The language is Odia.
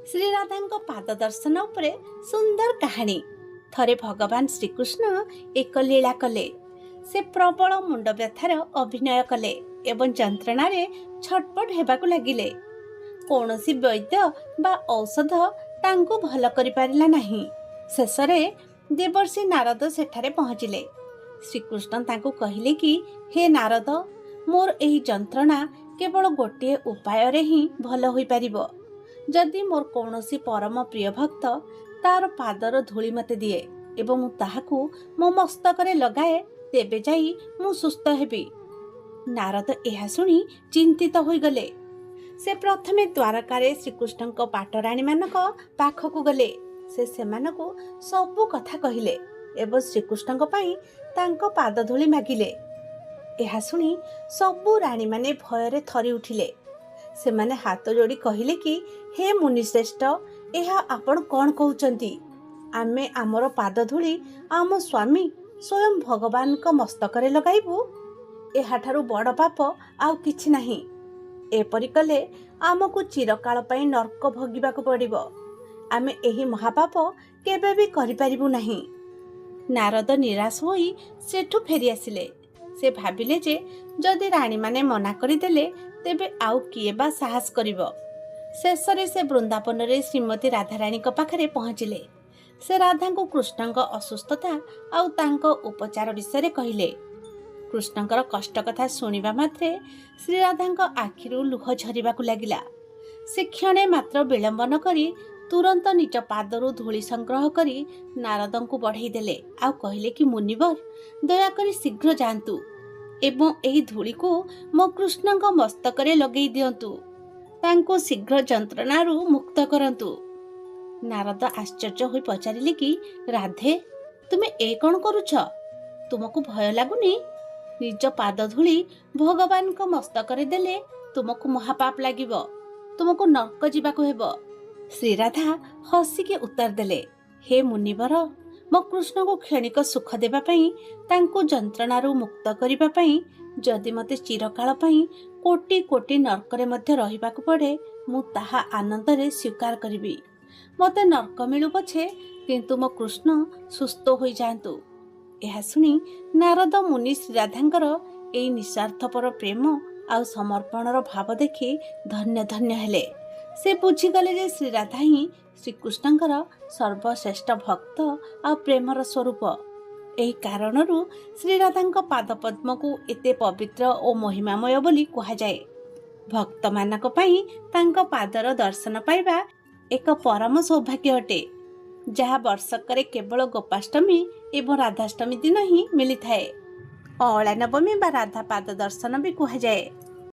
ଶ୍ରୀରାଧାଙ୍କ ପାଦ ଦର୍ଶନ ଉପରେ ସୁନ୍ଦର କାହାଣୀ। ଥରେ ଭଗବାନ ଶ୍ରୀକୃଷ୍ଣ ଏକ ଲୀଳା କଲେ। ସେ ପ୍ରବଳ ମୁଣ୍ଡ ବ୍ୟଥାର ଅଭିନୟ କଲେ ଏବଂ ଯନ୍ତ୍ରଣାରେ ଛଟପଟ ହେବାକୁ ଲାଗିଲେ। କୌଣସି ବୈଦ୍ୟ ବା ଔଷଧ ତାଙ୍କୁ ଭଲ କରିପାରିଲା ନାହିଁ। ଶେଷରେ ଦେବର୍ଷି ନାରଦ ସେଠାରେ ପହଞ୍ଚିଲେ। ଶ୍ରୀକୃଷ୍ଣ ତାଙ୍କୁ କହିଲେ କି, ହେ ନାରଦ, ମୋର ଏହି ଯନ୍ତ୍ରଣା କେବଳ ଗୋଟିଏ ଉପାୟରେ ହିଁ ଭଲ ହୋଇପାରିବ। ଯଦି ମୋର କୌଣସି ପରମ ପ୍ରିୟ ଭକ୍ତ ତାର ପାଦର ଧୂଳି ମୋତେ ଦିଏ ଏବଂ ମୁଁ ତାହାକୁ ମୋ ମସ୍ତକରେ ଲଗାଏ, ତେବେ ଯାଇ ମୁଁ ସୁସ୍ଥ ହେବି। ନାରଦ ଏହା ଶୁଣି ଚିନ୍ତିତ ହୋଇଗଲେ। ସେ ପ୍ରଥମେ ଦ୍ୱାରକାରେ ଶ୍ରୀକୃଷ୍ଣଙ୍କ ପାଟରାଣୀମାନଙ୍କ ପାଖକୁ ଗଲେ। ସେ ସେମାନଙ୍କୁ ସବୁ କଥା କହିଲେ ଏବଂ ଶ୍ରୀକୃଷ୍ଣଙ୍କ ପାଇଁ ତାଙ୍କ ପାଦ ଧୂଳି ମାଗିଲେ। ଏହା ଶୁଣି ସବୁ ରାଣୀମାନେ ଭୟରେ ଥରି ଉଠିଲେ। ସେମାନେ ହାତ ଯୋଡ଼ି କହିଲେ କି, ହେ ମୁନିଶ୍ରେଷ୍ଠ, ଏହା ଆପଣ କ'ଣ କହୁଛନ୍ତି? ଆମେ ଆମର ପାଦ ଧୂଳି ଆମ ସ୍ୱାମୀ ସ୍ୱୟଂ ଭଗବାନଙ୍କ ମସ୍ତକରେ ଲଗାଇବୁ? ଏହାଠାରୁ ବଡ଼ ପାପ ଆଉ କିଛି ନାହିଁ। ଏପରି କଲେ ଆମକୁ ଚିରକାଳ ପାଇଁ ନର୍କ ଭୋଗିବାକୁ ପଡ଼ିବ। ଆମେ ଏହି ମହାପାପ କେବେ ବି କରିପାରିବୁ ନାହିଁ। ନାରଦ ନିରାଶ ହୋଇ ସେଠୁ ଫେରିଆସିଲେ। ସେ ଭାବିଲେ ଯେ ଯଦି ରାଣୀମାନେ ମନା କରିଦେଲେ ତେବେ ଆଉ କିଏ ବା ସାହସ କରିବ। ଶେଷରେ ସେ ବୃନ୍ଦାବନରେ ଶ୍ରୀମତୀ ରାଧାରାଣୀଙ୍କ ପାଖରେ ପହଞ୍ଚିଲେ। ସେ ରାଧାଙ୍କୁ କୃଷ୍ଣଙ୍କ ଅସୁସ୍ଥତା ଆଉ ତାଙ୍କ ଉପଚାର ବିଷୟରେ କହିଲେ। କୃଷ୍ଣଙ୍କର କଷ୍ଟ କଥା ଶୁଣିବା ମାତ୍ରେ ଶ୍ରୀରାଧାଙ୍କ ଆଖିରୁ ଲୁହ ଝରିବାକୁ ଲାଗିଲା। ସେ କ୍ଷଣେ ମାତ୍ର ବିଳମ୍ବ ନ କରି ତୁରନ୍ତ ନିଜ ପାଦରୁ ଧୂଳି ସଂଗ୍ରହ କରି ନାରଦଙ୍କୁ ବଢ଼େଇ ଦେଲେ ଆଉ କହିଲେ କି, ମୁନିବର, ଦୟାକରି ଶୀଘ୍ର ଯାଆନ୍ତୁ ଏବଂ ଏହି ଧୂଳିକୁ ମୋ କୃଷ୍ଣଙ୍କ ମସ୍ତକରେ ଲଗେଇ ଦିଅନ୍ତୁ। ତାଙ୍କୁ ଶୀଘ୍ର ଯନ୍ତ୍ରଣାରୁ ମୁକ୍ତ କରନ୍ତୁ। ନାରଦ ଆଶ୍ଚର୍ଯ୍ୟ ହୋଇ ପଚାରିଲେ କି, ରାଧେ, ତୁମେ ଏ କ'ଣ କରୁଛ? ତୁମକୁ ଭୟ ଲାଗୁନି? ନିଜ ପାଦ ଧୂଳି ଭଗବାନଙ୍କ ମସ୍ତକରେ ଦେଲେ ତୁମକୁ ମହାପାପ ଲାଗିବ। ତୁମକୁ ନର୍କ ଯିବାକୁ ହେବ। ଶ୍ରୀରାଧା ହସିକି ଉତ୍ତର ଦେଲେ, ହେ ମୁନିବର, ମୋ କୃଷ୍ଣଙ୍କୁ କ୍ଷଣିକ ସୁଖ ଦେବା ପାଇଁ, ତାଙ୍କୁ ଯନ୍ତ୍ରଣାରୁ ମୁକ୍ତ କରିବା ପାଇଁ ଯଦି ମୋତେ ଚିରକାଳ ପାଇଁ କୋଟି କୋଟି ନର୍କରେ ମଧ୍ୟ ରହିବାକୁ ପଡ଼େ, ମୁଁ ତାହା ଆନନ୍ଦରେ ସ୍ୱୀକାର କରିବି। ମୋତେ ନର୍କ ମିଳୁ ପଛେ, କିନ୍ତୁ ମୋ କୃଷ୍ଣ ସୁସ୍ଥ ହୋଇଯାଆନ୍ତୁ। ଏହା ଶୁଣି ନାରଦ ମୁନି ଶ୍ରୀରାଧାଙ୍କର ଏହି ନିଃସ୍ୱାର୍ଥପର ପ୍ରେମ ଆଉ ସମର୍ପଣର ଭାବ ଦେଖି ଧନ୍ୟ ଧନ୍ୟ ହେଲେ। ସେ ବୁଝିଗଲେ ଯେ ଶ୍ରୀରାଧା ହିଁ ଶ୍ରୀକୃଷ୍ଣଙ୍କର ସର୍ବଶ୍ରେଷ୍ଠ ଭକ୍ତ ଆଉ ପ୍ରେମର ସ୍ୱରୂପ। ଏହି କାରଣରୁ ଶ୍ରୀରାଧାଙ୍କ ପାଦପଦ୍ମକୁ ଏତେ ପବିତ୍ର ଓ ମହିମାମୟ ବୋଲି କୁହାଯାଏ। ଭକ୍ତମାନଙ୍କ ପାଇଁ ତାଙ୍କ ପାଦର ଦର୍ଶନ ପାଇବା ଏକ ପରମ ସୌଭାଗ୍ୟ ଅଟେ, ଯାହା ବର୍ଷକରେ କେବଳ ଗୋପାଷ୍ଟମୀ ଏବଂ ରାଧାଷ୍ଟମୀ ଦିନ ହିଁ ମିଳିଥାଏ। ଅଁଳା ନବମୀ ବା ରାଧା ପାଦ ଦର୍ଶନ ବି କୁହାଯାଏ।